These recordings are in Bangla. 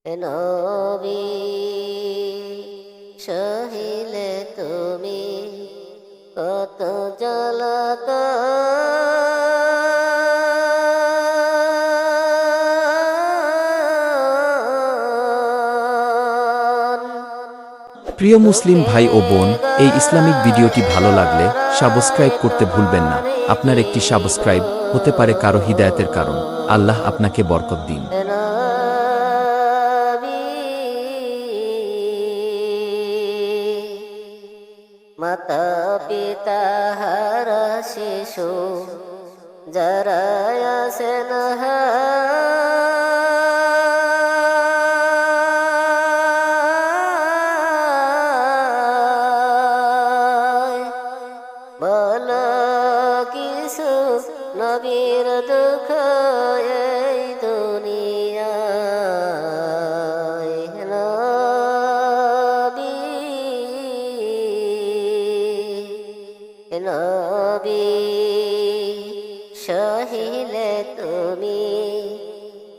হে নবী সহিলে তুমি কত জ্বালাতন। প্রিয় মুসলিম ভাই ও বোন, এই ইসলামিক ভিডিওটি ভালো লাগলে সাবস্ক্রাইব করতে ভুলবেন না। আপনার একটি সাবস্ক্রাইব হতে পারে কারো হিদায়াতের কারণ। আল্লাহ আপনাকে বরকত দিন। হে নবী মাতা পিতা হারা শিশু যারা আছেন বলো কিছু নবীর দুঃখ এই দুনিয়ায়। হে নবী হে নবী সহিলে তুমি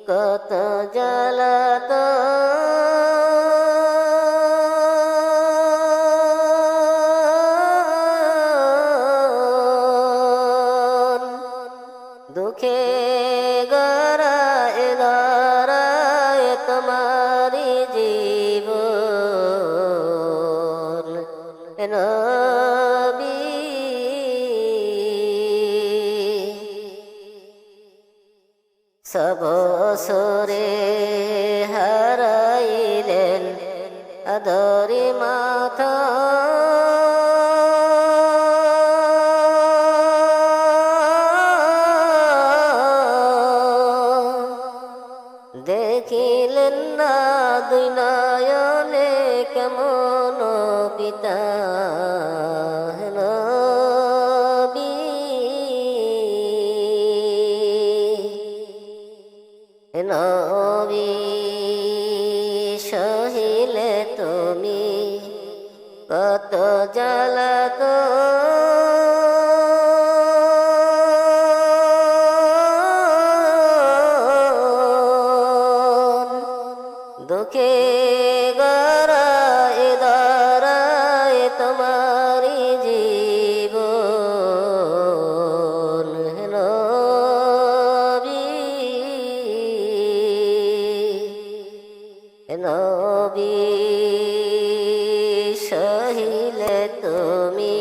কত জ্বালাতন। দুঃখে গড়ায় তোমারি জীবন। হে নবী সব বছরে হারাইলেন আদরি মাথা। দেখিলেন না দুই নয়নে কেমন পিতা। হে নবী হে নবী সহিলে তুমি কত জ্বালাতন। দুঃখে গড়ায় দাঁড়ায় তোমারি জীবন। হে নবী হে নবী সহিলে তুমি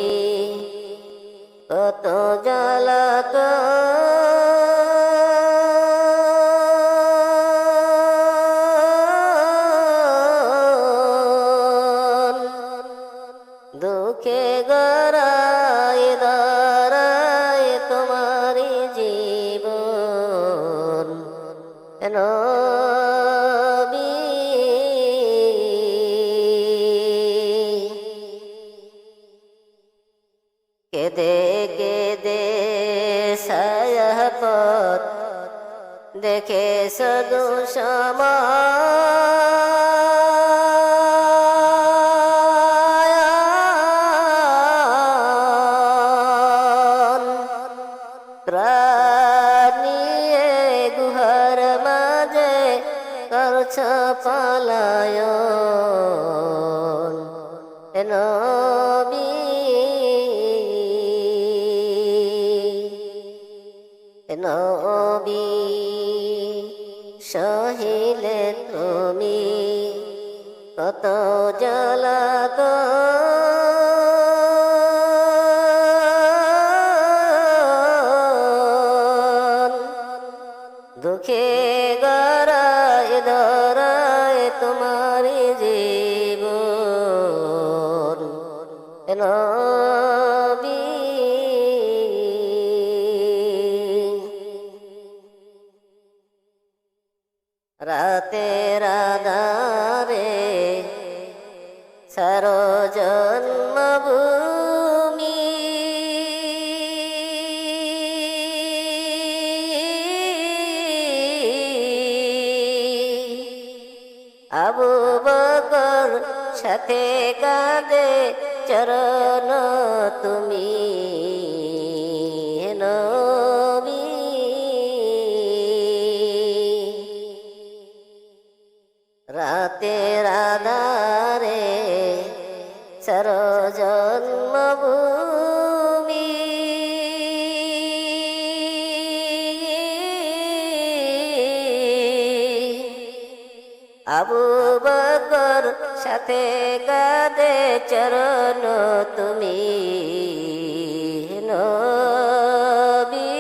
কত জ্বালাতন। দুঃখে গড়ায় দাঁড়ায় তোমারি জীবন। হে নবী কেদে কেদে ছায়াপথ দেখে শুধু সময় প্রাণ নিয়ে গুহার মাঝে করছ পলায়ন। হে নবী হে নবী সহিলে তুমি কত জ্বালাতন। দুঃখে গড়ায় ধরায় তোমারি জীবন। হে নবী রাতের আঁধারে সারো জন্মভূমি আবু বকর সাথে কাঁদে চরণ তুমি। হে নবী রাতের আধারে সরজন্মভূমি আবু বকর সাথে কাঁদে চরণ তুমি নবী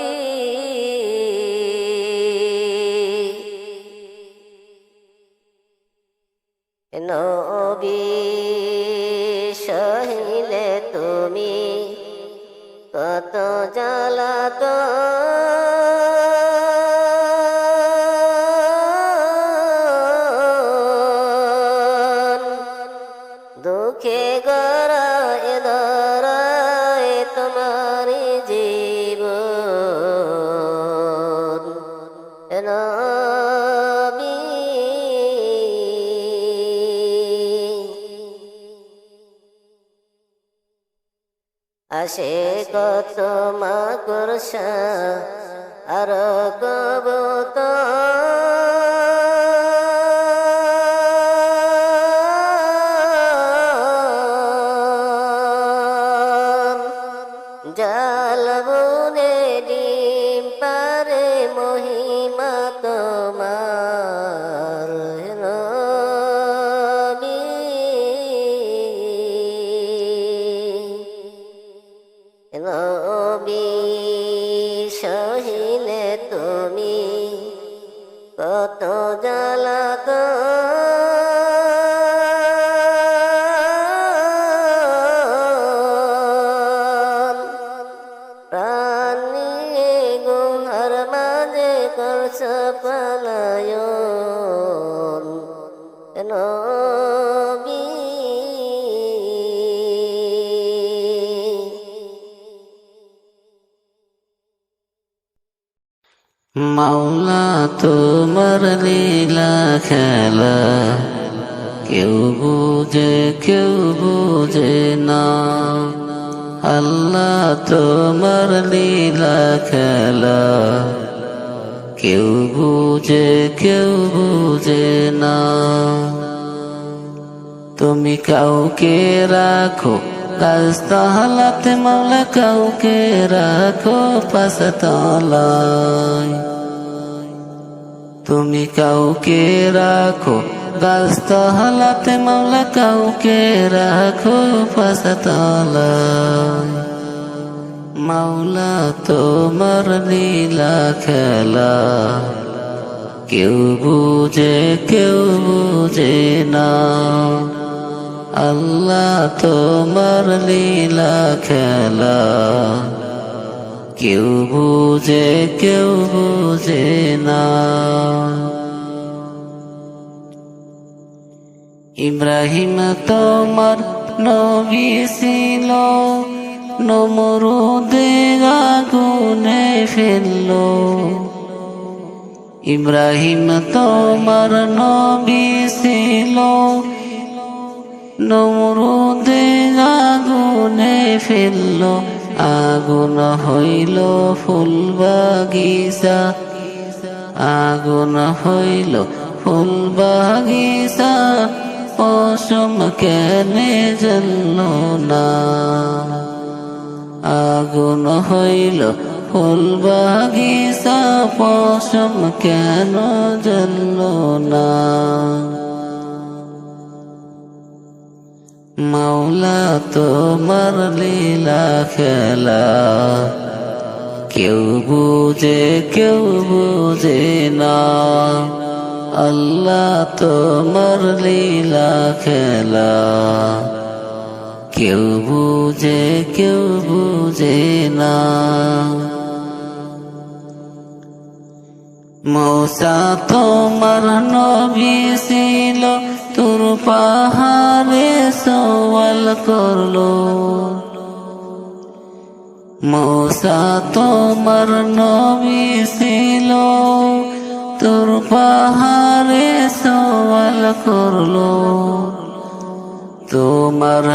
নবী সহিলে তুমি কত জ্বালাতন দুঃখে গড়ায় ধরায় তোমার জীবন নবী আসে কত মাকড়সা আর কবুতর জাল বুনে ডিম পারে মহিমা তোমার নবী নবী সহিলে তুমি কত জ্বালাতন প্রাণ নিয়ে গুহার মাঝে করছ পলায়ন নবী মাওলা তোমার লীলা খেলা কেউ বুঝে না আল্লাহ তোমার লীলা খেলা কেউ বুঝে না তুমি কাউকে রাখো গাছতলাতে মাওলা কাউকে রাখো পাশতলায় তুমি কাউকে রাখো গাছতলাতে মাওলা কাউকে রাখো পাশতলায় মাওলা তোমার লীলা খেলা কেউ বুঝে না আল্লাহ তোমার লীলা খেলা কেউ বুঝে না ইব্রাহিম তোমার নবী ছিল নমরুদে আগুনে ফেললো ইব্রাহিম তোমার নবী ছিল নমরুদে আগুনে ফেললো আগুন হইল ফুল বাগিচা আগুন হইল ফুল বাগিচা পশম কেনে জ্বলল না আগুন হইল ফুল বাগিচা পশম কেন জ্বলল না মাওলা তোমার লীলা খেলা কেউ বুঝে না আল্লাহ তোমার লীলা খেলা কেউ বুঝে না মূসা তোমার নবী ছিল তোর পাহাড়ে সওয়াল করলো মূসা তোমার নবী ছিল তোর পাহাড়ে সওয়াল করলো তোমার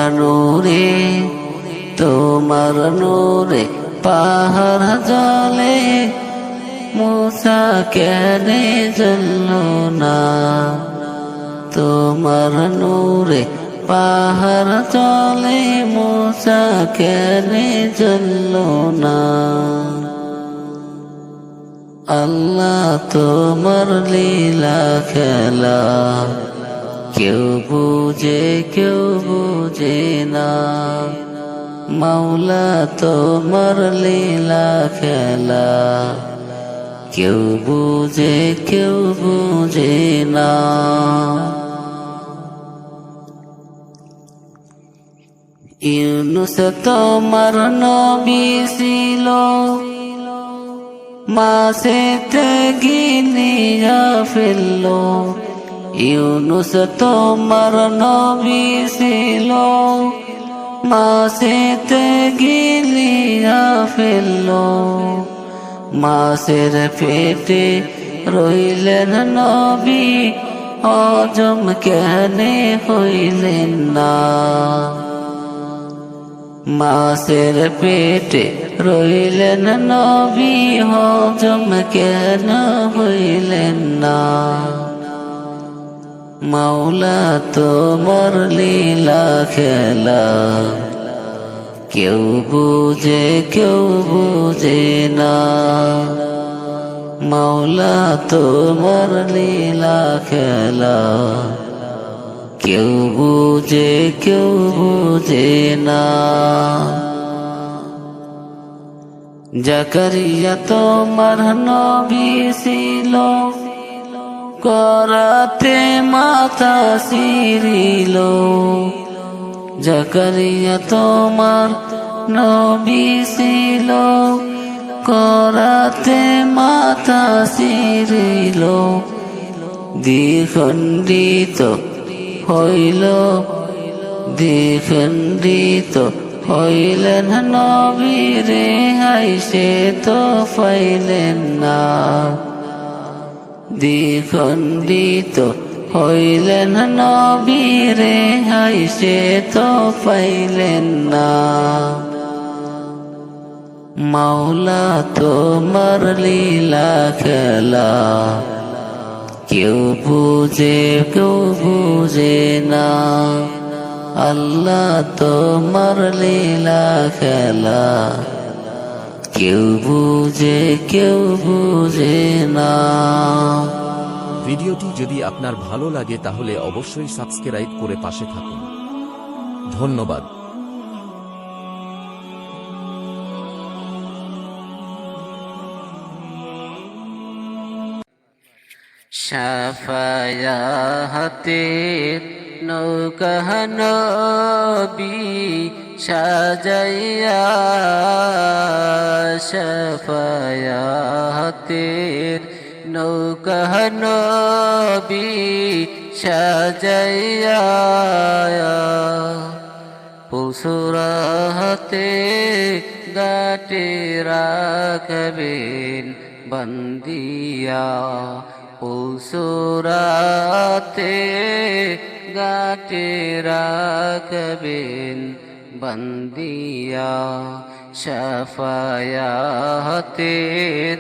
নূরে পাহাড় জলে মূসা কেনে জ্বলল না তোমার নূরে পাহাড় চলে মুসা কেন চলল না আল্লাহ তোমার লীলা খেলা কেউ বুঝে না মাওলা তোমার লীলা খেলা কেউ বুঝে না ইউনুস তোমার নবী ছিল মাছেতে গিলিয়া ফেলল ইউনুস তোমার নবী ছিল মাছেতে গিলিয়া ফেলল মাছের পেটে রইলেন নবী হজম কেন হইলেন না মাছের পেটে রইলেন নবী হজম কেন হইলেন না মাওলা তোমার লীলা খেলা কেউ বুঝে না মাওলা তোমার লীলা খেলা কেউ বুঝে না জাকারিয়া তোমার নবী ছিল করাতে মাথা সিরিল জাকারিয়া তোমার নবী ছিল করাতে মাথা সিরিল দ্বিখণ্ডিত হইলেন নবী রেহাই সে তো পাইলেন না দ্বিখণ্ডিত হইলেন নবী রেহাই সে তো পাইলেন না মাওলা তোমার লীলা খেলা কেউ বুঝে না আল্লাহ তোমার লীলা খেলা কেউ বুঝে না ভিডিওটি যদি আপনার ভালো লাগে তাহলে অবশ্যই সাবস্ক্রাইব করে পাশে থাকুন। ধন্যবাদ। শাফায়াতে নৌকা নবী সাজাইয়া শাফায়াতে নৌকা নবী সাজাইয়া পুসুরাতে গাটে রাখবেন বন্দিয়া পুসুরাতে গাটে রাখবেন বন্দিয়া শাফায়াতের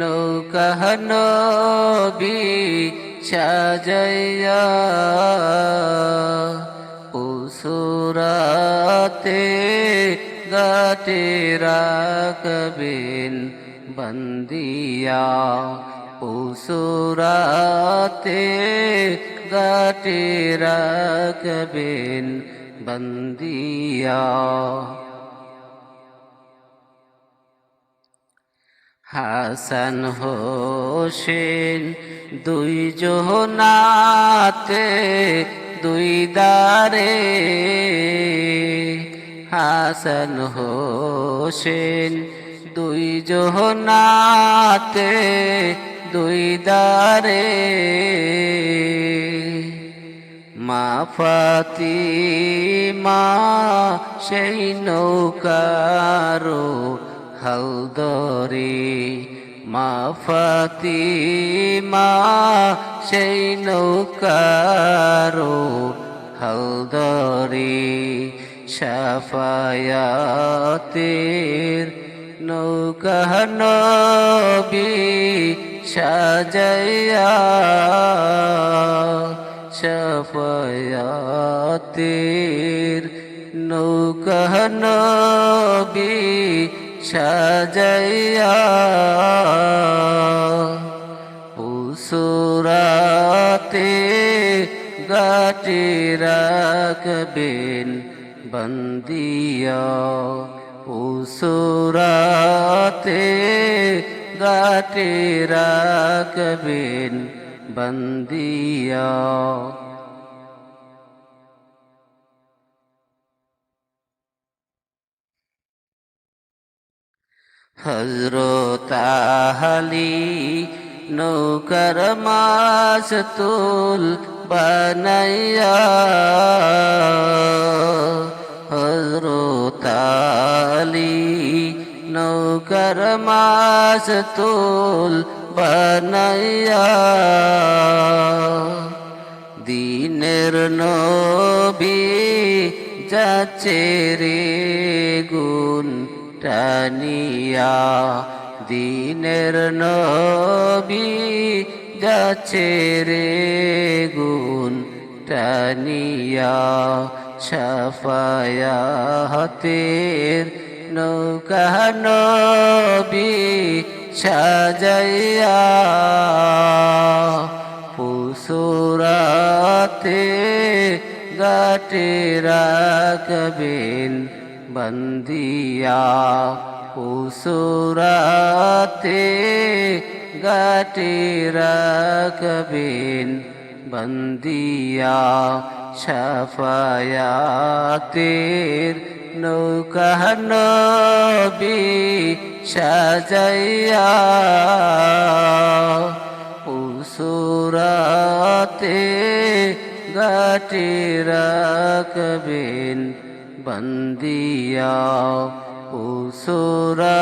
নৌকা নবী সাজাইয়া পুসুরাতে গাটে রাখবেন বন্দিয়া পুসুরাতে গাটে রাখবেন বন্দিয়া হাসান হোসেন দুই জোহনাতে দুই দারে হাসান হোসেন দুই জোহনাতে দুই দারে মা ফাতিমা সেই নৌকারো হালদরে মা ফাতিমা সেই নৌকারো হালদরে শাফায়াতের নৌকা নবী সাজাইয়া শাফায়াতের নৌকা নবী সাজাইয়া উসুরাতে গাটি রাখবেন বন্দিয়া উসুরাতে গাটি রাখবেন বন্দিয়া হযরত আলী নৌকার মাসতুল বানাইয়া হযরত আলী নৌকার মাসতুল বানাইয়া দিনের নবী যাচ্ছে রে গুণ টানিয়া দিনের নবী যাচ্ছে রে গুণ টানিয়া শাফায়াতের নৌকা নবী সাজাইয়া পুসুরাতে গাটে রাখবেন বন্দিয়া পুসুরাতে গাটে রাখবেন বন্দিয়া শাফায়াতের নৌকা নবী সাজাইয়া পুসুরাতে গাটে রাখবেন বন্দিয়া পুসুরাতে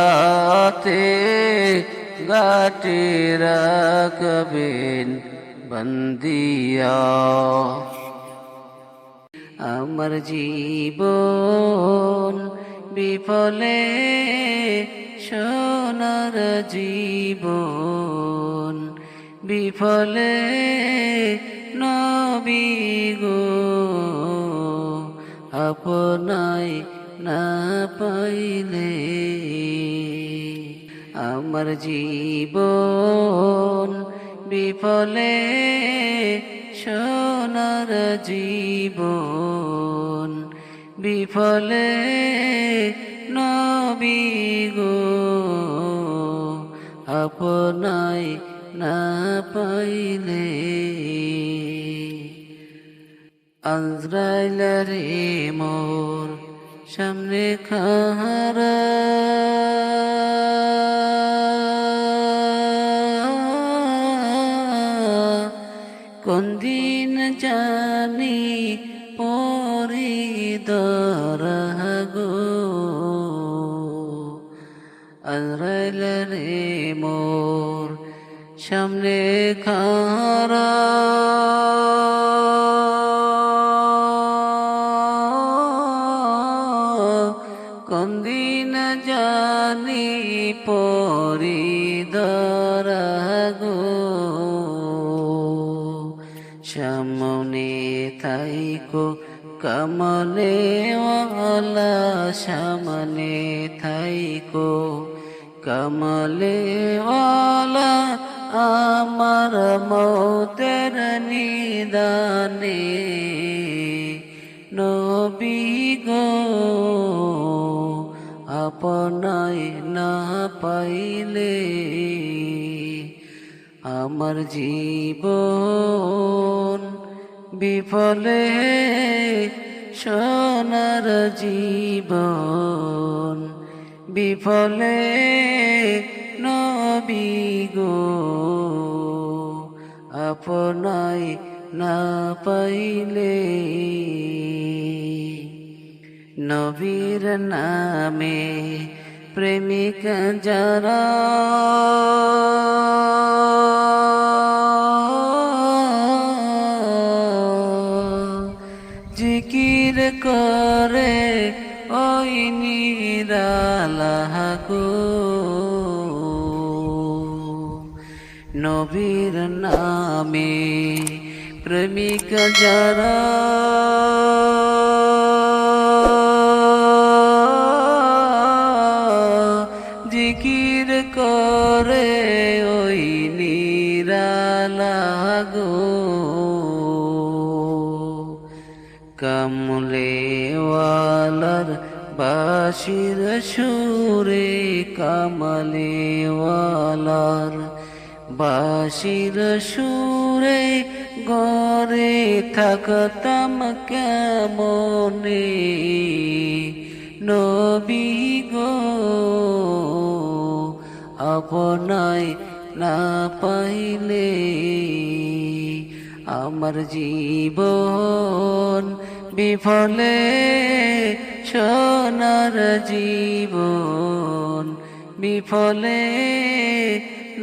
গাটে রাখবেন বন্দিয়া আমার জীবন বিফলে সোনার জীবন বিফলে নবী গো আপনায় না পাইলে আমার জীবন বিফলে সোনার জীবন বিফলে নবী গো আপনায় না পাইলে আজরাইল রে মোর সামনে খারা কোন দিন জানি পরে দরগো আজরাইল রে মোর সামনে খারা কোন দিন জানি পরি দরগো সামনে থাইকো কমলে ওয়ালা সামনে থাইকো কমলে ওয়ালা আমার মৌতের নিদানে নবী গো আপনায় না পাইলে আমার জীবন বিফলে সোনার জীবন বিফলে নবী গো আপনায় না পাইলে নবীর নামে প্রেমিকা যারা জিকির করে ওই নিরালা গো নবীর নামে প্রেমিকা যারা জিকির করে ওই নিরালা গো কামলেওয়ালার বাঁশির সুরে কামলেওয়ালার বাঁশির সুরে গড়ে থাকতাম কেমনে নবী গো আপনায় না পাইলে আমার জীবন বিফলে সোনার জীবন বিফলে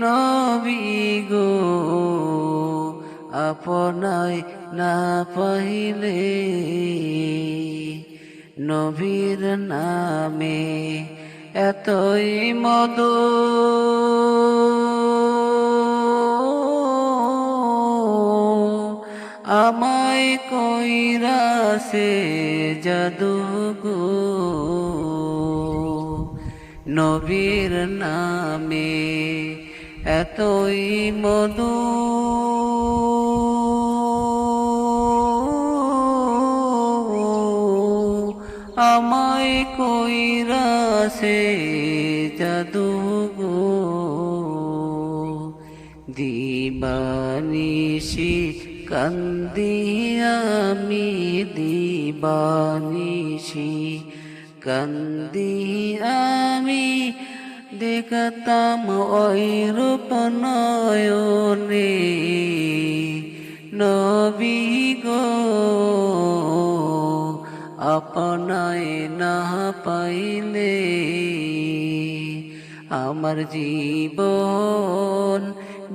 নবী গো আপনায় না পাইলে নবীর নামে এতই মধু আমায় কইরাছে জাদু গো নবীর নামে এতই মধু আমায় কইরাছে জাদু গো দিবানিশি কান্দি আমি দিবানিশি কান্দি আমি দেখতাম ওই রূপ নয়নে নবী গো আপনায় না পাইলে আমার জীবন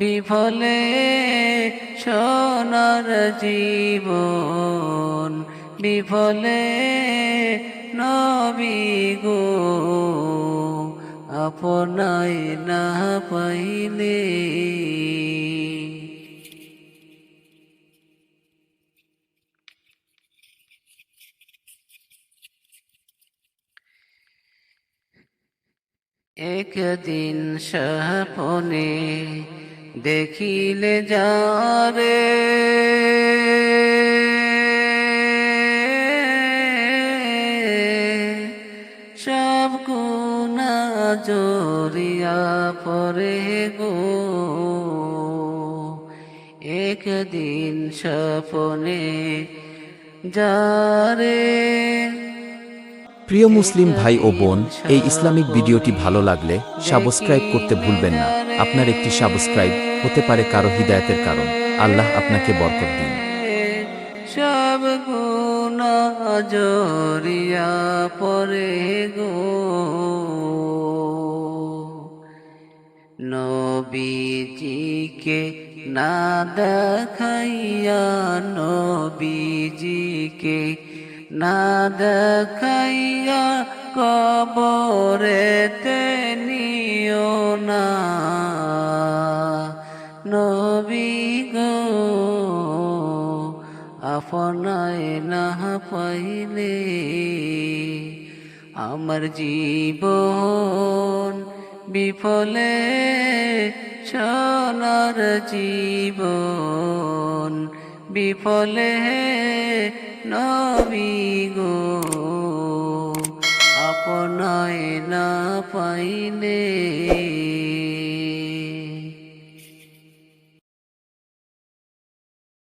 বিফলে সোনার জীবন বিফলে নবী গো আপনায় না পাইলে একদিন স্বপ্নে দেখিলে যারে সব গুনাহ জড়িয়া পড়ে গো একদিন স্বপ্নে যারে। প্রিয় মুসলিম ভাই ও বোন, এই ইসলামিক ভিডিওটি ভালো লাগলে সাবস্ক্রাইব করতে ভুলবেন না। আপনার একটি সাবস্ক্রাইব হতে পারে কারো হিদায়াতের কারণ। আল্লাহ আপনাকে বরকত দিন। সব গুনাহ জড়িয়া পড়ে গো নবীজিকে না দেখাইয়া নবীজিকে না দেখাইয়া কবরেতে নিও না নবী গো আপনায় না পাইলে আমার জীবন বিফলে সোনার জীবন বিফলে নবী গো আপনায় না পাইলে